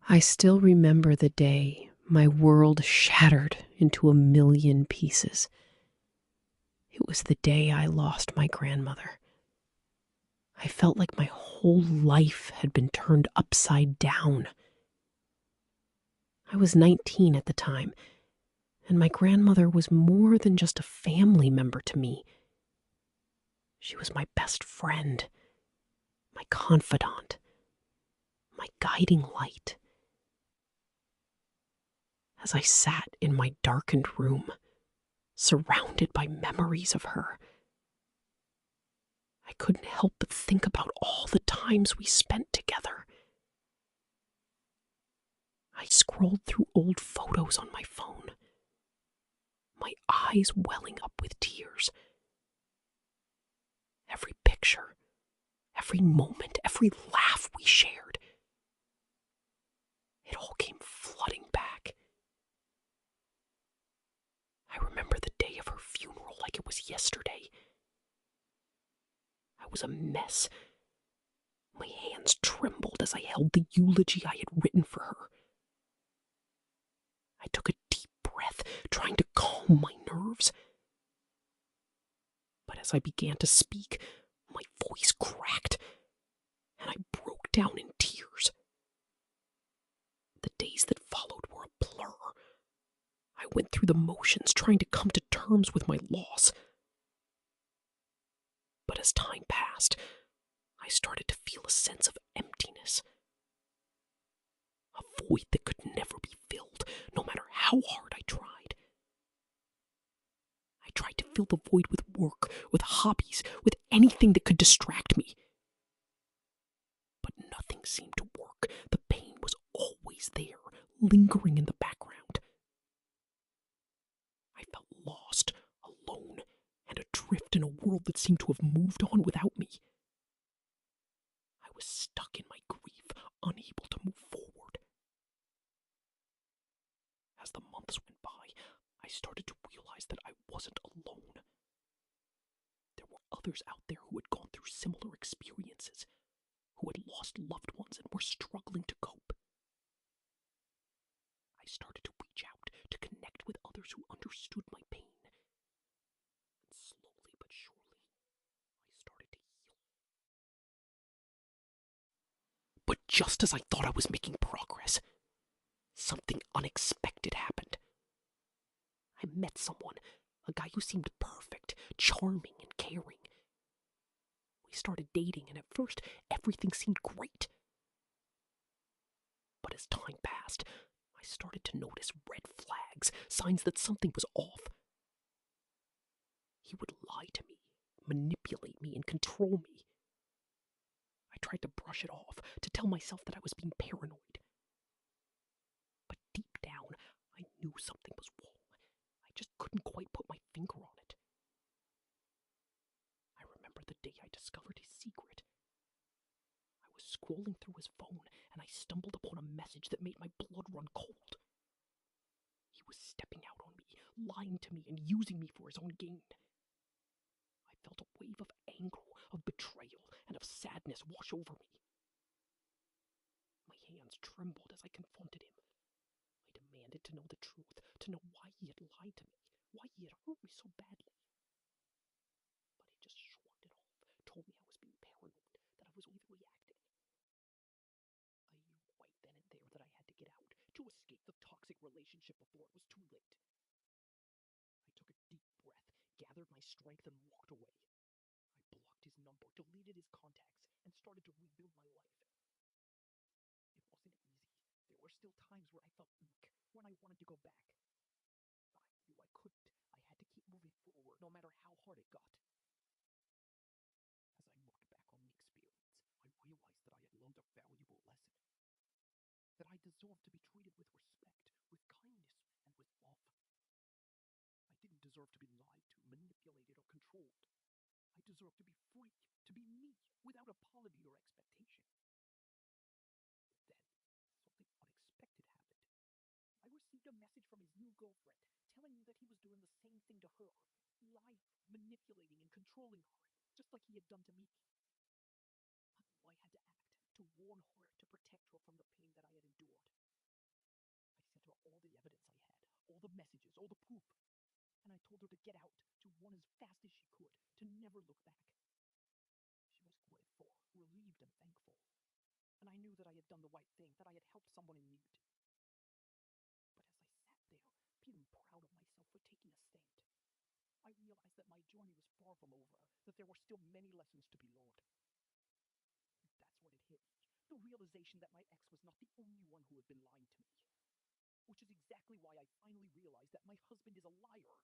I still remember the day my world shattered into a million pieces. It was the day I lost my grandmother. I felt like my whole life had been turned upside down. I was 19 at the time, and my grandmother was more than just a family member to me. She was my best friend, my confidant, my guiding light. As I sat in my darkened room, surrounded by memories of her, I couldn't help but think about all the times we spent together. I scrolled through old photos on my phone, my eyes welling up with tears. Every picture, every moment, every laugh we shared, it all came flooding back. I remember the day of her funeral like it was yesterday. I was a mess. My hands trembled as I held the eulogy I had written for her. I took a deep breath, trying to calm my nerves. But as I began to speak, my voice cracked, and I broke down in tears. The days that followed were a blur. I went through the motions, trying to come to terms with my loss. But as time passed, I started to feel a sense of emptiness. A void that could never be filled, no matter how hard I tried. I tried to fill the void with work, with hobbies, with anything that could distract me. But nothing seemed to work. The pain was always there, lingering in the background. I felt lost, alone, and adrift in a world that seemed to have moved on without me. I was stuck in my grief, unable to move forward. As the months went by, I started to realize that I wasn't alone. There were others out there who had gone through similar experiences, who had lost loved ones and were struggling to cope. I started to reach out, to connect with others who understood my pain. And slowly but surely, I started to heal. But just as I thought I was making progress, something unexpected happened. I met someone, a guy who seemed perfect, charming, and caring. We started dating, and at first, everything seemed great. But as time passed, I started to notice red flags, signs that something was off. He would lie to me, manipulate me, and control me. I tried to brush it off, to tell myself that I was being paranoid. But deep down, I knew something was wrong. I just couldn't quite put my finger on it. I remember the day I discovered his secret. I was scrolling through his phone, and I stumbled upon a message that made my blood run cold. He was stepping out on me, lying to me, and using me for his own gain. I felt a wave of anger, of betrayal, and of sadness wash over me. My hands trembled as I confronted him. I demanded to know the truth, to know why he had lied to me, why he had hurt me so badly. But he just shrugged it off, told me I was being paranoid, that I was overreacting. I knew right then and there that I had to get out, to escape the toxic relationship before it was too late. I took a deep breath, gathered my strength, and walked away. I blocked his number, deleted his contacts, and started to rebuild my life. It wasn't easy. There were still times where I felt weak, when I wanted to go back. But I knew I couldn't. I had to keep moving forward, no matter how hard it got. As I looked back on the experience, I realized that I had learned a valuable lesson. That I deserved to be treated with respect, with kindness, and with love. I didn't deserve to be lied to, manipulated, or controlled. I deserved to be free, to be me, without apology or expectation. But then, something unexpected happened. I received a message from his new girlfriend, telling me that he was doing the same thing to her, lying, manipulating, and controlling her, just like he had done to me. I knew I had to act, to warn her, to protect her from the pain that I had endured. messages, all the proof. And I told her to get out, to run as fast as she could, to never look back. She was grateful, relieved, and thankful. And I knew that I had done the right thing, that I had helped someone in need. But as I sat there, feeling proud of myself for taking a stand, I realized that my journey was far from over, that there were still many lessons to be learned. That's when it hit me, the realization that my ex was not the only one who had been lying to me. Which is exactly why I finally realized that my husband is a liar.